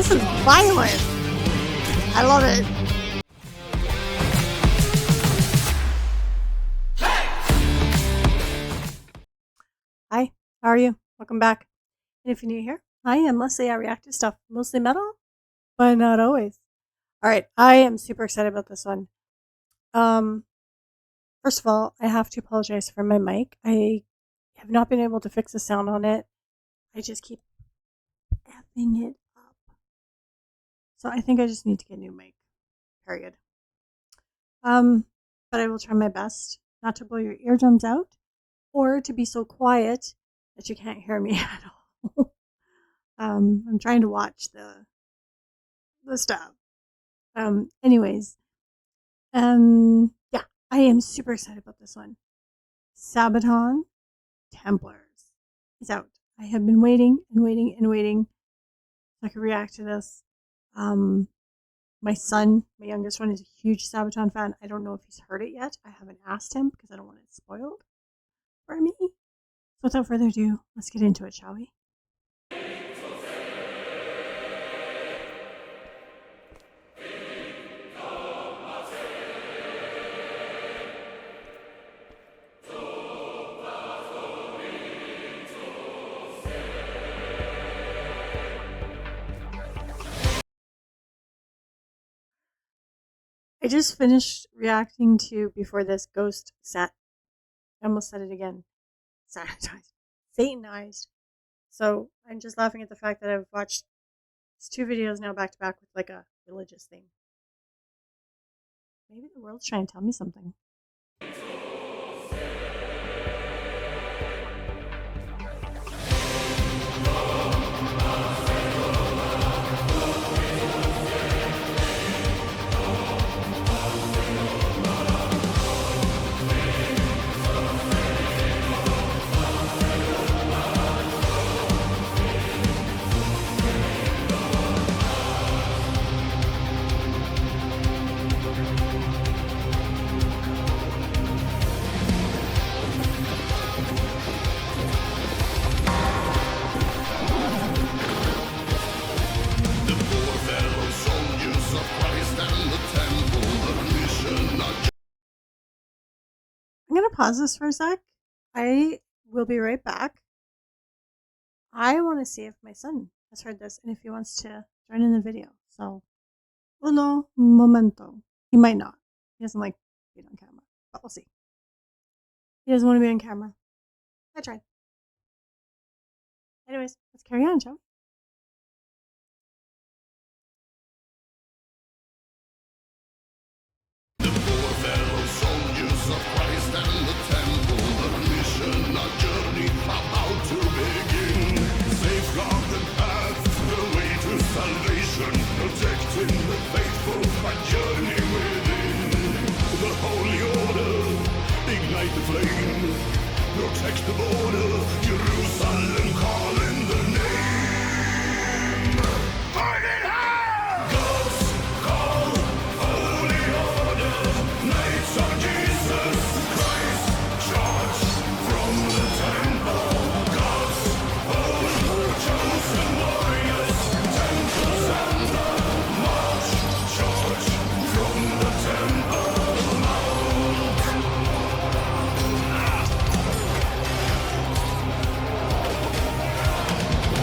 This is violent. I love it. Hi, how are you? Welcome back. And if you're new here, hi, I'm Leslie. I react to stuff, mostly metal, but not always. All right, I am super excited about this one. First of all, I have to apologize for my mic. I have not been able to fix the sound on it. I just keep effing it up. So I think I just need to get a new mic. Period. But I will try my best not to blow your eardrums out or to be so quiet that you can't hear me at all. I'm trying to watch the stuff. Anyways, yeah, I am super excited about this one. Sabaton, Templars is out. I have been waiting and waiting and waiting so I could react to this. My son, my youngest one, is a huge Sabaton fan. I don't know if he's heard it yet. I haven't asked him because I don't want it spoiled for me. So without further ado, let's get into it, shall we? I just finished reacting to, before this, Ghost Set. I almost said it again. Satanized. So I'm just laughing at the fact that I've watched 2 videos now back to back with like a religious thing. Maybe the world's trying to tell me something. I'm going to pause this for a sec. I will be right back. I want to see if my son has heard this and if he wants to join in the video. So, uno momento. He might not. He doesn't like being on camera, but we'll see. He doesn't want to be on camera. I tried. Anyways, let's carry on, shall we? Protect the border, Jerusalem calling the name. Burn in hell! God's call, holy order, Knights of Jesus Christ, charge from the temple. God's own chosen warriors, Templars and the march, charge from the temple mount.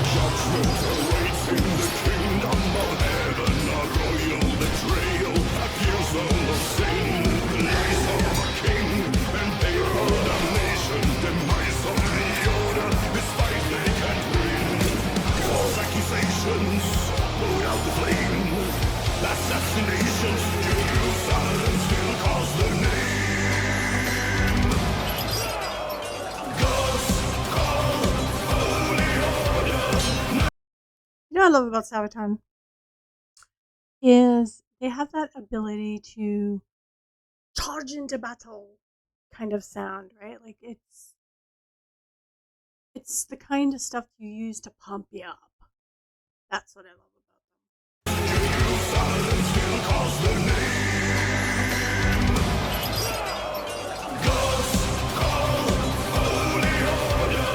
Judgment awaits in the kingdom of heaven, a royal betrayal, accusal of sin, lies of a king, and papal damnation, demise of the order, this fight they can't win. False accusations, blow out the flame, assassinations, Jerusalem still calls their name. God's call, holy order. You know what I love about Sabaton is they have that ability to charge into battle kind of sound, right? Like it's the kind of stuff you use to pump you up. That's what I love about them. Jerusalem still calls their name. God's call, holy order,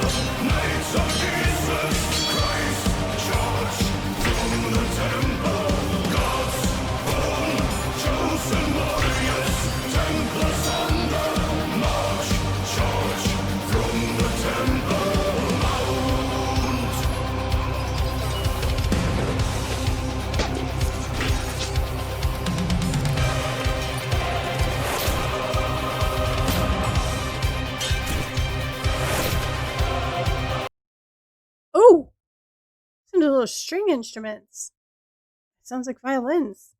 Knights of Jesus Christ, charge from the temple. those string instruments. It sounds like violins.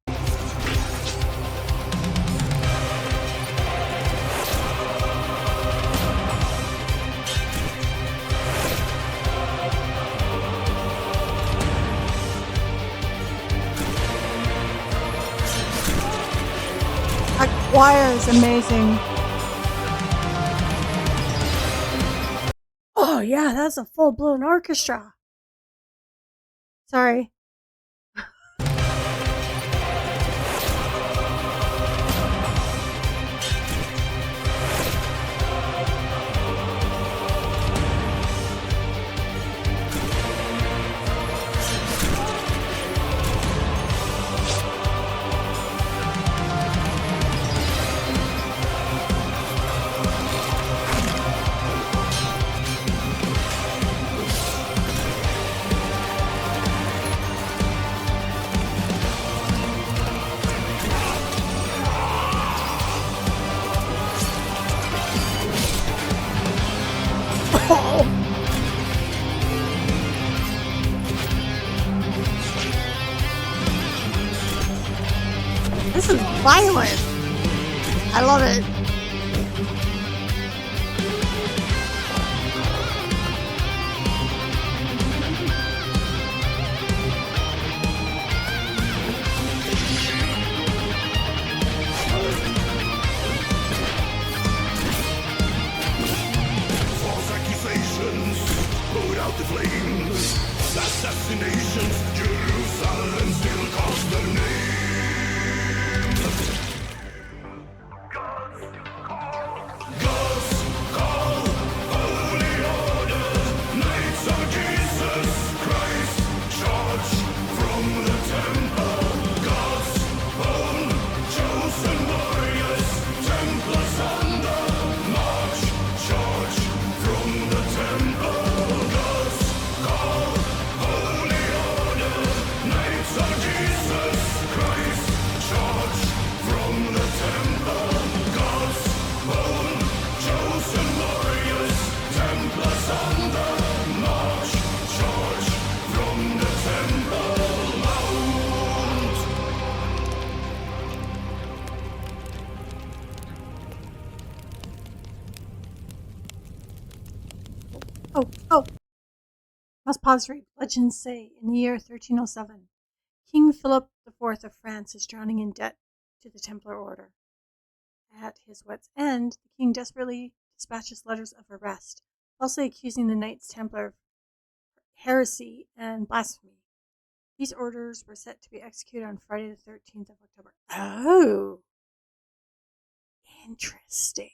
That choir is amazing. Oh yeah, that's a full-blown orchestra. Sorry. This is violent. I love it. False accusations, put out the flames. Assassinations, Jerusalem still calls the name. God's call, holy order, knights of Jesus Christ, charge from the temple. God's own chosen warriors, Templars on the march, charge from the temple. God's call, holy order, knights of Jesus Christ, charge from the temple. God's own chosen warriors, Templars on the march, charge from the temple mount. Oh. Must pause to read. Legends say, in the year 1307, King Philip IV of France is drowning in debt to the Templar Order. At his wits' end, the king desperately dispatches letters of arrest, falsely accusing the Knights Templar of heresy and blasphemy. These orders were set to be executed on Friday the 13th of October. Oh, interesting.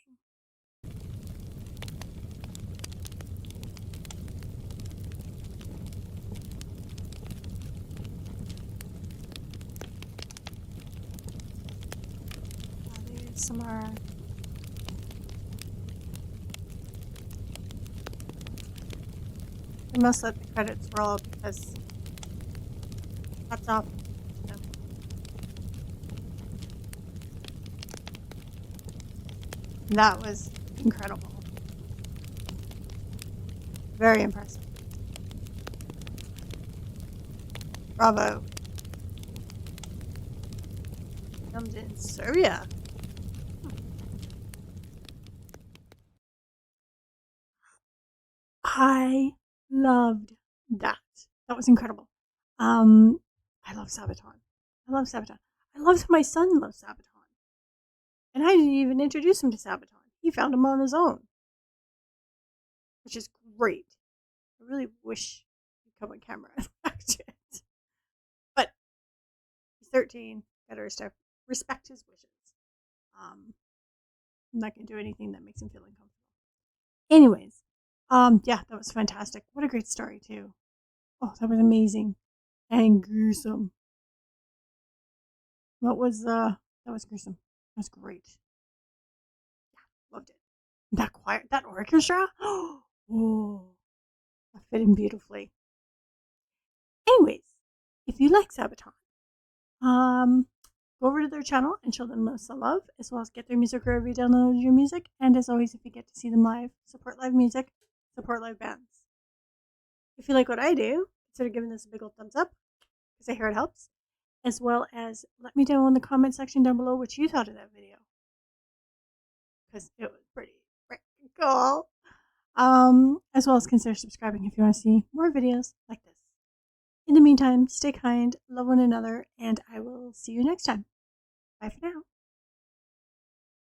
There's some more. We must let the credits roll because that's off. No. That was incredible. Very impressive. Bravo. Filmed in Serbia. I loved that. That was incredible. I love Sabaton. I love my son loves Sabaton. And I didn't even introduce him to Sabaton. He found him on his own. Which is great. I really wish he'd come on camera and watch it. But he's 13. Gotta respect his wishes. I'm not gonna do anything that makes him feel uncomfortable. Anyways, yeah, that was fantastic. What a great story too. Oh, that was amazing and gruesome. That was gruesome. That was great. Yeah, loved it. That choir, that orchestra. Oh, that fit in beautifully. Anyways, if you like Sabaton, go over to their channel and show them some love, as well as get their music wherever you download your music. And as always, if you get to see them live, support live music, support live bands. If you like what I do, consider giving this a big old thumbs up because I hear it helps, as well as let me know in the comment section down below what you thought of that video because it was pretty freaking cool. As well as consider subscribing if you want to see more videos like this. In the meantime, stay kind, love one another, and I will see you next time. Bye for now.